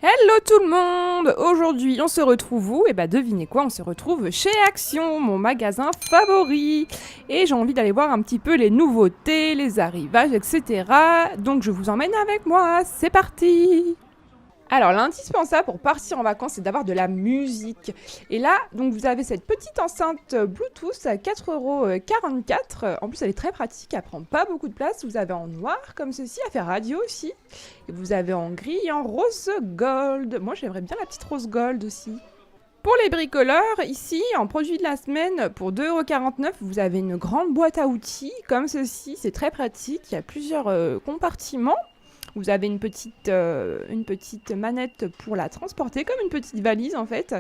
Hello tout le monde! Aujourd'hui, on se retrouve où? Devinez quoi, on se retrouve chez Action, mon magasin favori. Et j'ai envie d'aller voir un petit peu les nouveautés, les arrivages, etc. Donc je vous emmène avec moi, c'est parti! Alors, l'indispensable pour partir en vacances, c'est d'avoir de la musique. Et là, donc vous avez cette petite enceinte Bluetooth à 4,44 €. En plus, elle est très pratique, elle prend pas beaucoup de place. Vous avez en noir, comme ceci, à faire radio aussi. Et vous avez en gris et en rose gold. Moi, j'aimerais bien la petite rose gold aussi. Pour les bricoleurs, ici, en produit de la semaine, pour 2,49 €, vous avez une grande boîte à outils, comme ceci. C'est très pratique, il y a plusieurs compartiments. Vous avez une petite manette pour la transporter, comme une petite valise en fait.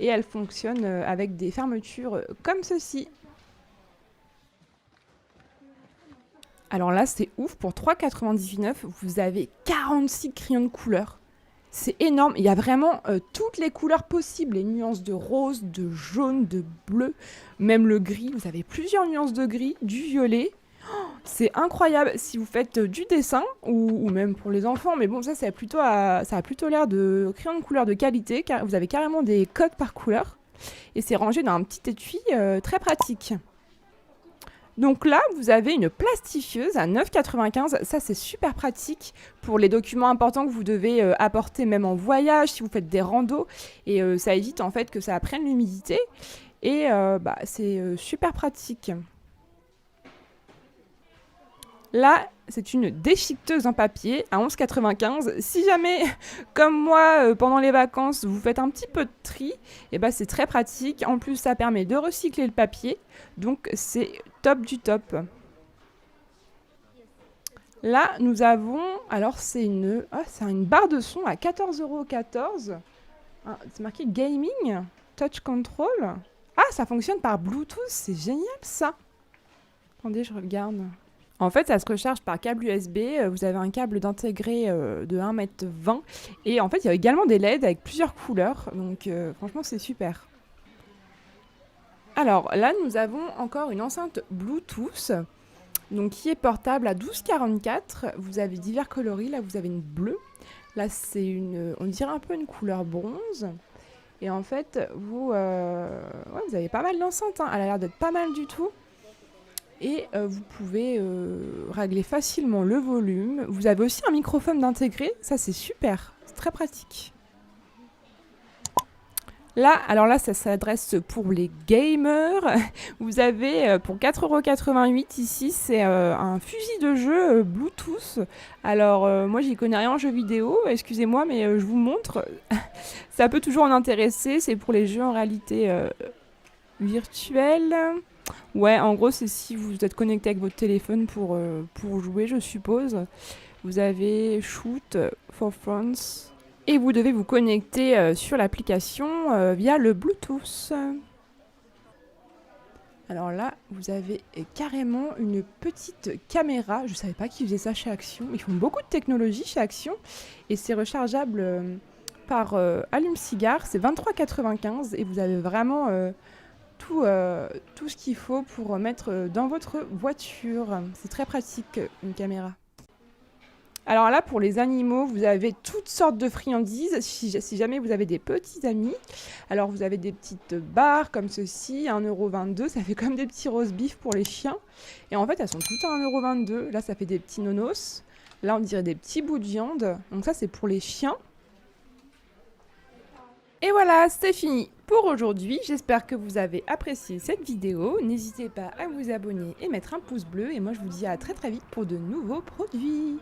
Et elle fonctionne avec des fermetures comme ceci. Alors là, c'est ouf, pour 3,99 €, vous avez 46 crayons de couleur. C'est énorme, il y a vraiment toutes les couleurs possibles, les nuances de rose, de jaune, de bleu, même le gris. Vous avez plusieurs nuances de gris, du violet. C'est incroyable si vous faites du dessin ou même pour les enfants, mais bon, ça a plutôt l'air de crayons de couleur de qualité, car vous avez carrément des codes par couleur et c'est rangé dans un petit étui très pratique. Donc là, vous avez une plastifieuse à 9,95 €. Ça, c'est super pratique pour les documents importants que vous devez apporter même en voyage, si vous faites des randos. Et ça évite en fait que ça prenne l'humidité. Et c'est super pratique. Là, c'est une déchiqueteuse en papier à 11,95 €. Si jamais, comme moi, pendant les vacances, vous faites un petit peu de tri, c'est très pratique. En plus, ça permet de recycler le papier. Donc, c'est top du top. Là, nous avons... Alors, c'est une barre de son à 14,14 €. C'est marqué Gaming, Touch Control. Ah, ça fonctionne par Bluetooth. C'est génial, ça. Attendez, je regarde. En fait, ça se recharge par câble USB. Vous avez un câble d'intégré de 1,20 m. Et en fait, il y a également des LED avec plusieurs couleurs. Donc, franchement, c'est super. Alors, là, nous avons encore une enceinte Bluetooth. Donc, qui est portable à 12,44 €. Vous avez divers coloris. Là, vous avez une bleue. Là, c'est on dirait un peu une couleur bronze. Et en fait, vous avez pas mal d'enceintes. Elle a l'air d'être pas mal du tout. Et vous pouvez régler facilement le volume. Vous avez aussi un microphone d'intégré, ça c'est super, c'est très pratique. Là, alors là, ça s'adresse pour les gamers. Vous avez pour 4,88 € ici, c'est un fusil de jeu Bluetooth. Alors moi j'y connais rien en jeux vidéo, excusez-moi, mais je vous montre. Ça peut toujours en intéresser, c'est pour les jeux en réalité virtuelle. Ouais, en gros, c'est si vous êtes connecté avec votre téléphone pour jouer, je suppose. Vous avez Shoot for France. Et vous devez vous connecter sur l'application via le Bluetooth. Alors là, vous avez carrément une petite caméra. Je ne savais pas qu'ils faisaient ça chez Action. Ils font beaucoup de technologie chez Action. Et c'est rechargeable par allume-cigare. C'est 23,95 € et vous avez vraiment... tout ce qu'il faut pour mettre dans votre voiture. C'est très pratique, une caméra. Alors là, pour les animaux, vous avez toutes sortes de friandises, si jamais vous avez des petits amis. Alors vous avez des petites barres comme ceci, 1,22 €, ça fait comme des petits roast beef pour les chiens. Et en fait, elles sont toutes à 1,22 €. Là, ça fait des petits nonos. Là, on dirait des petits bouts de viande. Donc ça, c'est pour les chiens. Et voilà, c'est fini pour aujourd'hui. J'espère que vous avez apprécié cette vidéo. N'hésitez pas à vous abonner et mettre un pouce bleu. Et moi, je vous dis à très très vite pour de nouveaux produits.